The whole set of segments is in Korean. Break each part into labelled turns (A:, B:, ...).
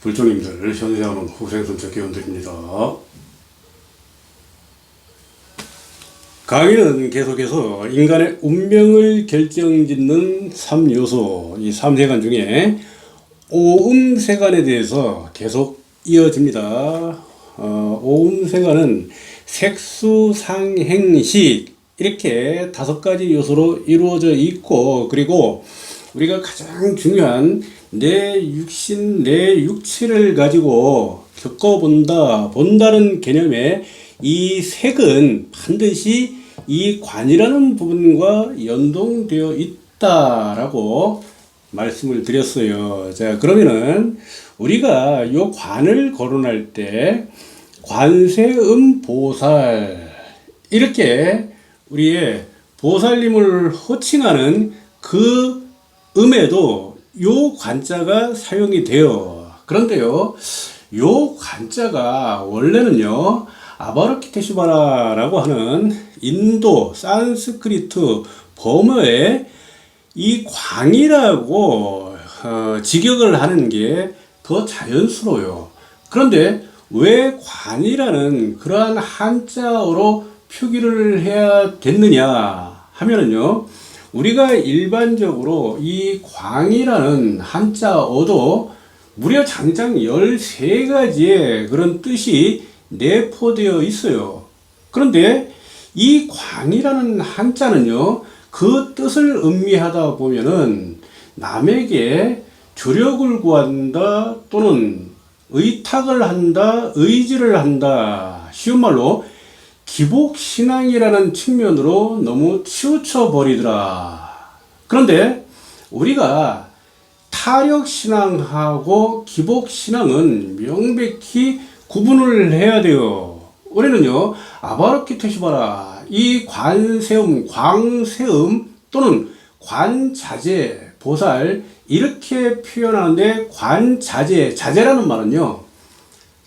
A: 불종님들, 현세하는 후생선척회원들입니다. 강의는 계속해서 인간의 운명을 결정짓는 3요소, 이 3세간 중에 오음세간에 대해서 계속 이어집니다. 오음세간은 색수상행식 이렇게 5가지 요소로 이루어져 있고, 그리고 우리가 가장 중요한 내 육신, 내 육체를 가지고 겪어본다, 본다는 개념에 이 색은 반드시 이 관이라는 부분과 연동되어 있다라고 말씀을 드렸어요. 자, 그러면은 우리가 요 관을 거론할 때 관세음보살 이렇게 우리의 보살님을 호칭하는 그 음에도 요 관자가 사용이 돼요. 그런데요, 요 관자가 원래는요, 아바로키테슈바라라고 하는 인도 산스크리트 범어에 이 광이라고 직역을 하는 게 더 자연스러워요. 그런데 왜 관이라는 그러한 한자어로 표기를 해야 됐느냐 하면은요, 우리가 일반적으로 이 광이라는 한자어도 무려 장장 13가지의 그런 뜻이 내포되어 있어요. 그런데 이 광이라는 한자는요, 그 뜻을 음미하다 보면은 남에게 조력을 구한다, 또는 의탁을 한다, 의지를 한다, 쉬운 말로 기복신앙이라는 측면으로 너무 치우쳐 버리더라. 그런데 우리가 타력신앙하고 기복신앙은 명백히 구분을 해야 돼요. 우리는요, 아바로키테슈바라, 이 관세음, 광세음 또는 관자재, 보살 이렇게 표현하는데, 관자재, 자재라는 말은요,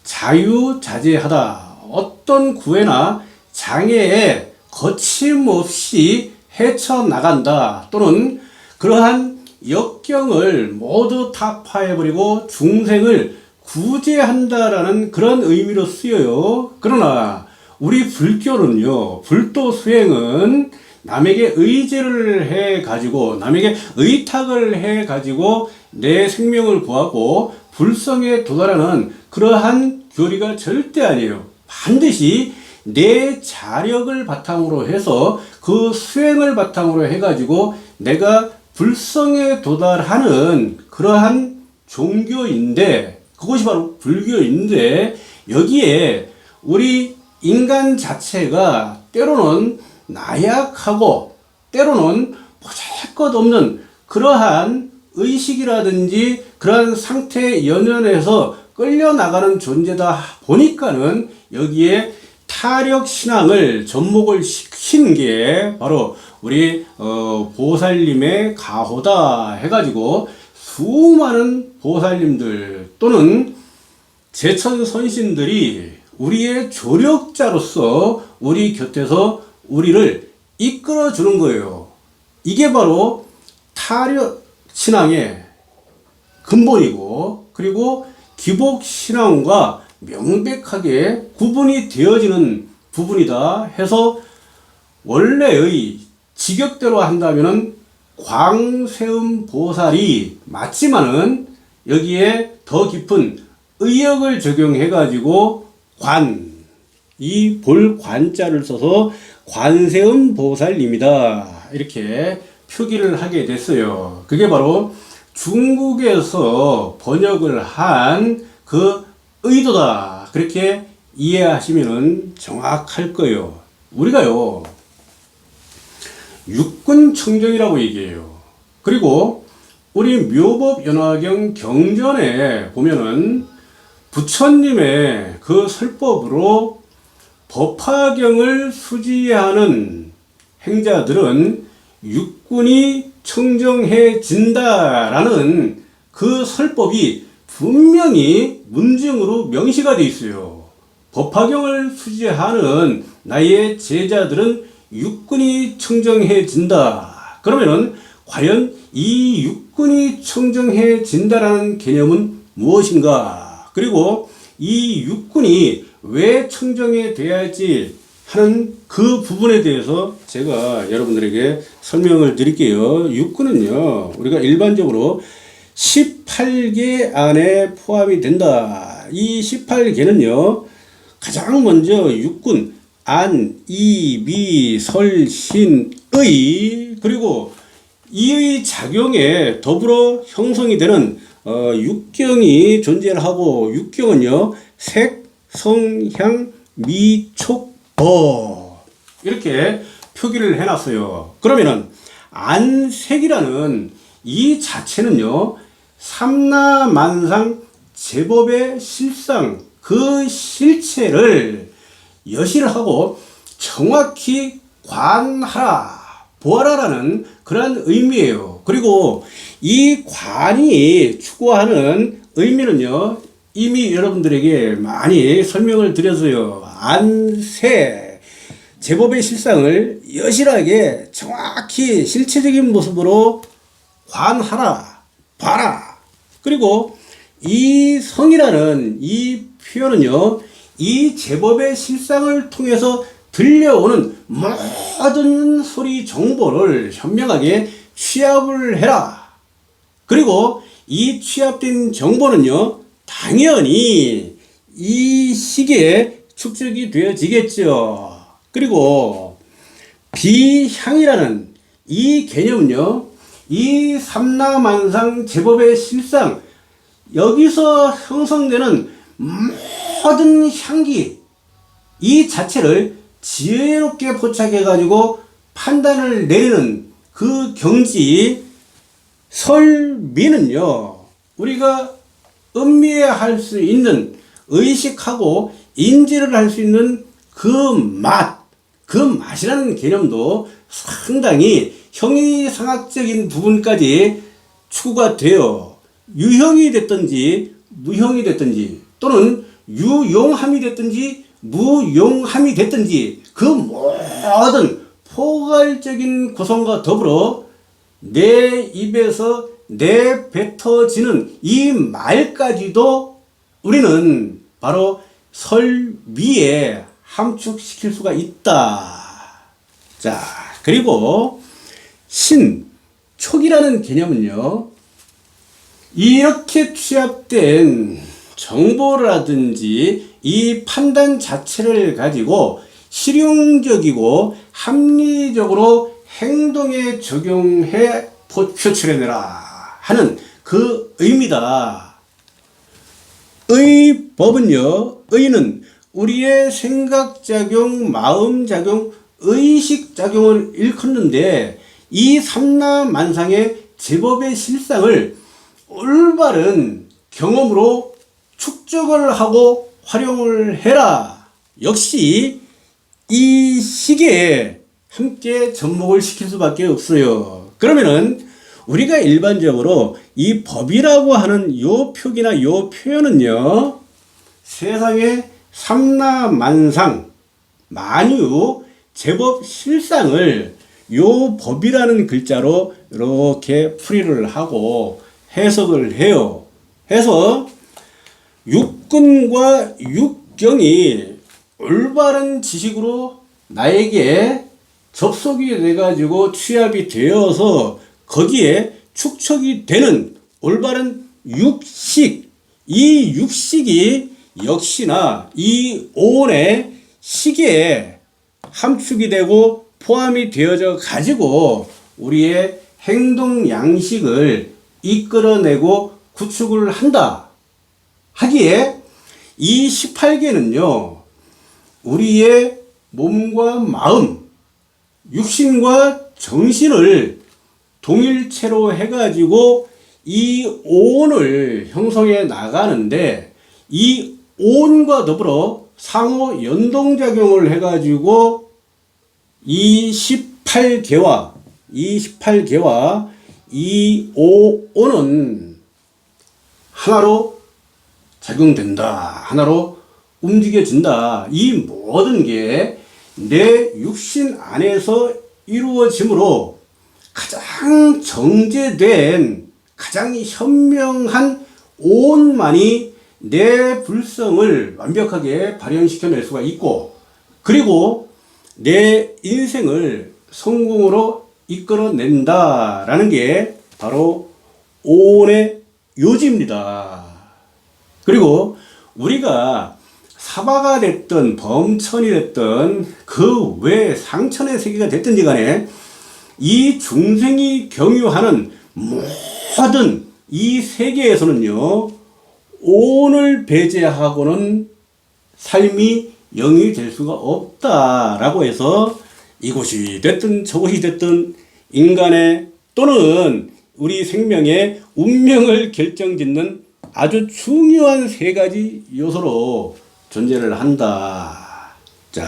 A: 자유자재하다, 어떤 구애나 장애에 거침없이 헤쳐나간다, 또는 그러한 역경을 모두 타파해버리고 중생을 구제한다라는 그런 의미로 쓰여요. 그러나 우리 불교는요, 불도 수행은 남에게 의지를 해가지고, 남에게 의탁을 해가지고 내 생명을 구하고 불성에 도달하는 그러한 교리가 절대 아니에요. 반드시 내 자력을 바탕으로 해서 그 수행을 바탕으로 해가지고 내가 불성에 도달하는 그러한 종교인데, 그것이 바로 불교인데, 여기에 우리 인간 자체가 때로는 나약하고 때로는 보잘것없는 그러한 의식이라든지 그러한 상태에 연연해서 끌려나가는 존재다 보니까는 여기에 타력신앙을 접목을 시킨 게 바로 우리 보살님의 가호다 해가지고 수많은 보살님들 또는 제천선신들이 우리의 조력자로서 우리 곁에서 우리를 이끌어 주는 거예요. 이게 바로 타력신앙의 근본이고, 그리고 기복신앙과 명백하게 구분이 되어지는 부분이다 해서 원래의 직역대로 한다면은 광세음 보살이 맞지만은 여기에 더 깊은 의역을 적용해 가지고 이 볼관자를 써서 관세음 보살님이다 이렇게 표기를 하게 됐어요. 그게 바로 중국에서 번역을 한 그 의도다, 그렇게 이해하시면 정확할 거예요. 우리가요, 육군청정이라고 얘기해요. 그리고 우리 묘법연화경 경전에 보면은 부처님의 그 설법으로 법화경을 수지하는 행자들은 육군이 청정해진다라는 그 설법이 분명히 문증으로 명시가 되어 있어요. 법화경을 수지하는 나의 제자들은 육군이 청정해진다. 그러면은 과연 이 육군이 청정해진다라는 개념은 무엇인가? 그리고 이 육군이 왜 청정이 돼야지 하는 그 부분에 대해서 제가 여러분들에게 설명을 드릴게요. 육군은요, 우리가 일반적으로 18개 안에 포함이 된다. 이 18개는요, 가장 먼저 육군, 안, 이, 미, 설, 신, 의, 그리고 이의 작용에 더불어 형성이 되는 육경이 존재를 하고, 육경은요, 색, 성, 향, 미, 촉, 법 이렇게 표기를 해놨어요. 그러면은 안색이라는 이 자체는요, 삼라만상 제법의 실상, 그 실체를 여실하고 정확히 관하라, 보아라라는 그런 의미예요. 그리고 이 관이 추구하는 의미는요, 이미 여러분들에게 많이 설명을 드렸어요. 안세, 제법의 실상을 여실하게 정확히 실체적인 모습으로 관하라, 봐라. 그리고 이 성이라는 이 표현은요, 이 제법의 실상을 통해서 들려오는 모든 소리 정보를 현명하게 취합을 해라. 그리고 이 취합된 정보는요, 당연히 이 시기에 축적이 되어지겠죠. 그리고 비향이라는 이 개념은요, 이 삼라만상 제법의 실상, 여기서 형성되는 모든 향기, 이 자체를 지혜롭게 포착해 가지고 판단을 내리는 그 경지, 설미는요, 우리가 음미할 수 있는, 의식하고 인지를 할 수 있는 그 맛이라는 개념도 상당히 형이상학적인 부분까지 추구가 되어 유형이 됐든지 무형이 됐든지 또는 유용함이 됐든지 무용함이 됐든지 그 모든 포괄적인 구성과 더불어 내 입에서 내뱉어지는 이 말까지도 우리는 바로 설미에 함축시킬 수가 있다. 자, 그리고 촉이라는 개념은요, 이렇게 취합된 정보라든지 이 판단 자체를 가지고 실용적이고 합리적으로 행동에 적용해 표출해내라 하는 그 의미다. 의법은요, 의는 우리의 생각작용, 마음작용, 의식작용을 일컫는데, 이 삼라만상의 제법의 실상을 올바른 경험으로 축적을 하고 활용을 해라. 역시 이 시기에 함께 접목을 시킬 수밖에 없어요. 그러면은 우리가 일반적으로 이 법이라고 하는 요 표기나 요 표현은요, 세상의 삼라만상, 만유, 제법 실상을 요 법이라는 글자로 이렇게 풀이를 하고 해석을 해요. 해서 육근과 육경이 올바른 지식으로 나에게 접속이 돼가지고 취합이 되어서 거기에 축적이 되는 올바른 육식, 이 육식이 역시나 이 오온의 시계에 함축이 되고 포함이 되어져 가지고 우리의 행동 양식을 이끌어내고 구축을 한다 하기에, 이 18개는요, 우리의 몸과 마음, 육신과 정신을 동일체로 해가지고 이 오온을 형성해 나가는데, 이 오온과 더불어 상호 연동작용을 해가지고 이 18개와 이 오온은 하나로 작용된다, 하나로 움직여진다. 이 모든 게 내 육신 안에서 이루어지므로 가장 정제된, 가장 현명한 오온만이 내 불성을 완벽하게 발현시켜낼 수가 있고, 그리고 내 인생을 성공으로 이끌어낸다라는 게 바로 오온의 요지입니다. 그리고 우리가 사바가 됐든 범천이 됐든 그 외 상천의 세계가 됐든지 간에 이 중생이 경유하는 모든 이 세계에서는요, 오온을 배제하고는 삶이 영이 될 수가 없다라고 해서 이곳이 됐든 저곳이 됐든 인간의 또는 우리 생명의 운명을 결정짓는 아주 중요한 세 가지 요소로 존재를 한다. 자,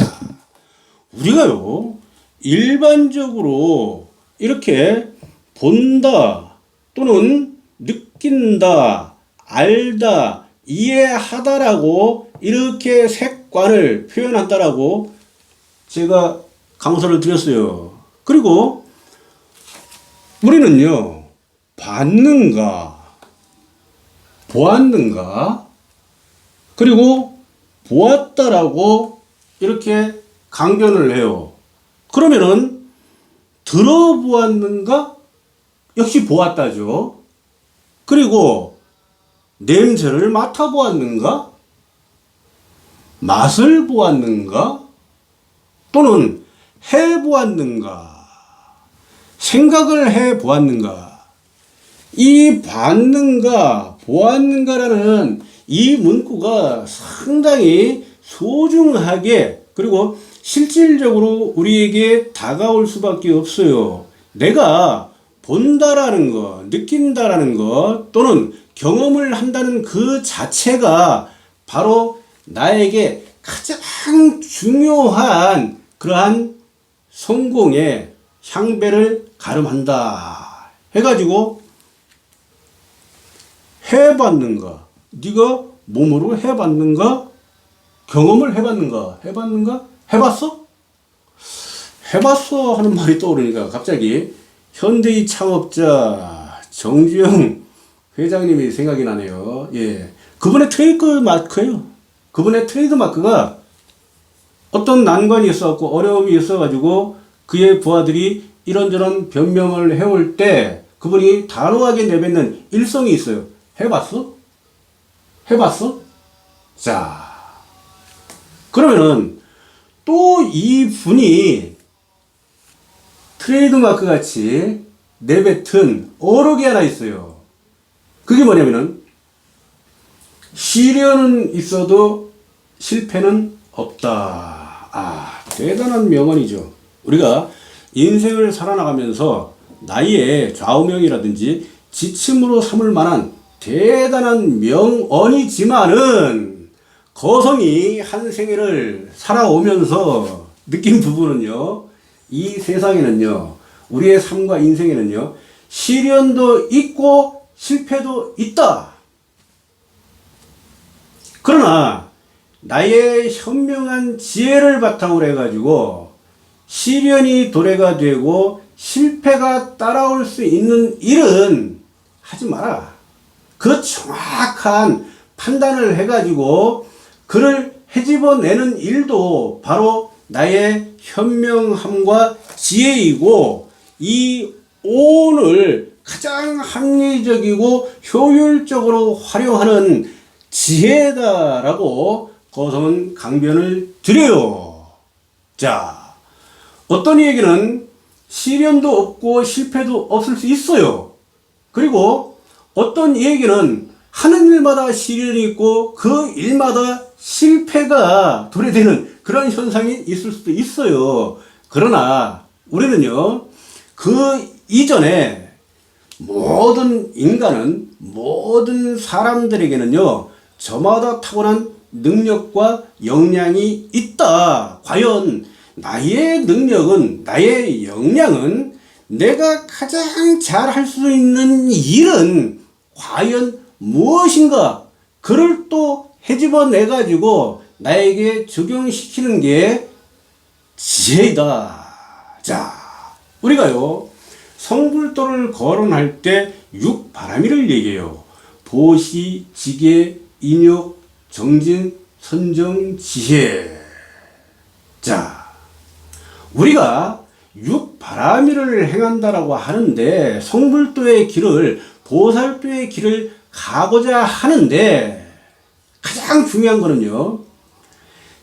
A: 우리가요, 일반적으로 이렇게 본다 또는 느낀다, 알다, 이해하다라고 이렇게 색관을 표현한다라고 제가 강서를 드렸어요. 그리고 우리는요, 봤는가, 보았는가, 그리고 보았다라고 이렇게 강변을 해요. 그러면은 들어보았는가? 역시 보았다죠. 그리고 냄새를 맡아보았는가? 맛을 보았는가? 또는 해보았는가? 생각을 해보았는가? 이 봤는가, 보았는가라는 이 문구가 상당히 소중하게 그리고 실질적으로 우리에게 다가올 수밖에 없어요. 내가 본다라는 것, 느낀다라는 것 또는 경험을 한다는 그 자체가 바로 나에게 가장 중요한 그러한 성공의 향배를 가름한다 해가지고 해봤는가? 네가 몸으로 해봤는가? 경험을 해봤는가? 해봤어? 해봤어 하는 말이 떠오르니까 갑자기 현대의 창업자 정주영 회장님이 생각이 나네요. 예, 그분의 트레이드 마크예요. 그분의 트레이드 마크가 어떤 난관이 있어갖고 어려움이 있어가지고 그의 부하들이 이런저런 변명을 해올 때 그분이 단호하게 내뱉는 일성이 있어요. 해봤어? 자, 그러면은 또 이분이 트레이드마크 같이 내뱉은 어록이 하나 있어요. 그게 뭐냐면은 시련은 있어도 실패는 없다. 아, 대단한 명언이죠. 우리가 인생을 살아나가면서 나의 좌우명이라든지 지침으로 삼을 만한 대단한 명언이지만은 거성이 한 생애를 살아오면서 느낀 부분은요, 이 세상에는요, 우리의 삶과 인생에는요, 시련도 있고 실패도 있다. 그러나 나의 현명한 지혜를 바탕으로 해가지고 시련이 도래가 되고 실패가 따라올 수 있는 일은 하지 마라. 그 정확한 판단을 해가지고 그를 헤집어내는 일도 바로 나의 현명함과 지혜이고 이 오온을 가장 합리적이고 효율적으로 활용하는 지혜다라고 거성은 강변을 드려요. 자, 어떤 이에게는 시련도 없고 실패도 없을 수 있어요. 그리고 어떤 이에게는 하는 일마다 시련이 있고 그 일마다 실패가 도래되는 그런 현상이 있을 수도 있어요. 그러나 우리는요, 그 이전에 모든 인간은, 모든 사람들에게는요, 저마다 타고난 능력과 역량이 있다. 과연 나의 능력은, 나의 역량은 내가 가장 잘 할 수 있는 일은 과연 무엇인가? 그를 또 헤집어내가지고 나에게 적용시키는 게 지혜이다. 자, 우리가요, 성불도를 거론할 때 육바라미를 얘기해요. 보시, 지계, 인욕, 정진, 선정, 지혜. 자, 우리가 육바라밀을 행한다라고 하는데 성불도의 길을, 보살도의 길을 가고자 하는데 가장 중요한 거는요,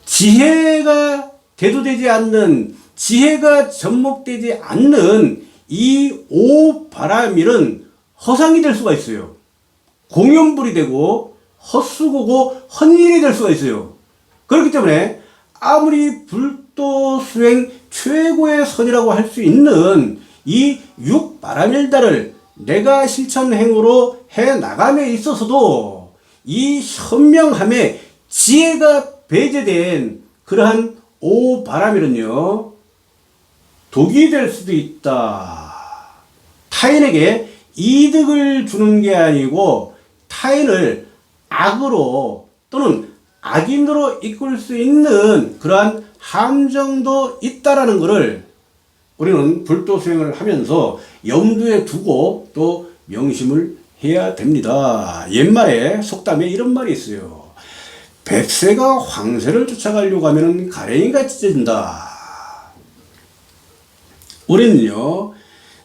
A: 지혜가 대두되지 않는, 지혜가 접목되지 않는 이 오바라밀은 허상이 될 수가 있어요. 공연불이 되고 헛수고고 헛일이 될 수가 있어요. 그렇기 때문에 아무리 불도 수행 최고의 선이라고 할 수 있는 이 육바라밀다를 내가 실천행으로 해나감에 있어서도 이 현명함에 지혜가 배제된 그러한 오바라밀은요, 독이 될 수도 있다. 타인에게 이득을 주는 게 아니고 타인을 악으로 또는 악인으로 이끌 수 있는 그러한 함정도 있다라는 것을 우리는 불도 수행을 하면서 염두에 두고 또 명심을 해야 됩니다. 옛말에 속담에 이런 말이 있어요. 백세가 황새를 쫓아가려고 하면 가랭이가 찢어진다. 우리는요,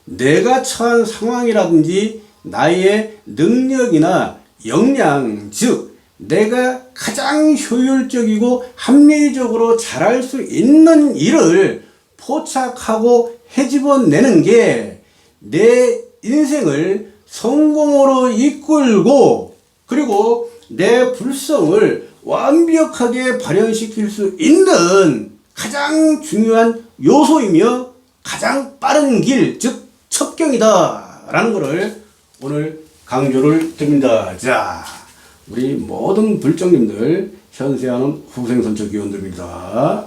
A: 내가 처한 상황이라든지 나의 능력이나 역량, 즉 내가 가장 효율적이고 합리적으로 잘할 수 있는 일을 포착하고 헤집어내는 게 내 인생을 성공으로 이끌고 그리고 내 불성을 완벽하게 발현시킬 수 있는 가장 중요한 요소이며 가장 빠른 길, 즉 첩경이다 라는 것을 오늘 강조를 드립니다. 자, 우리 모든 불정님들, 현세하는 후생선척위원들입니다.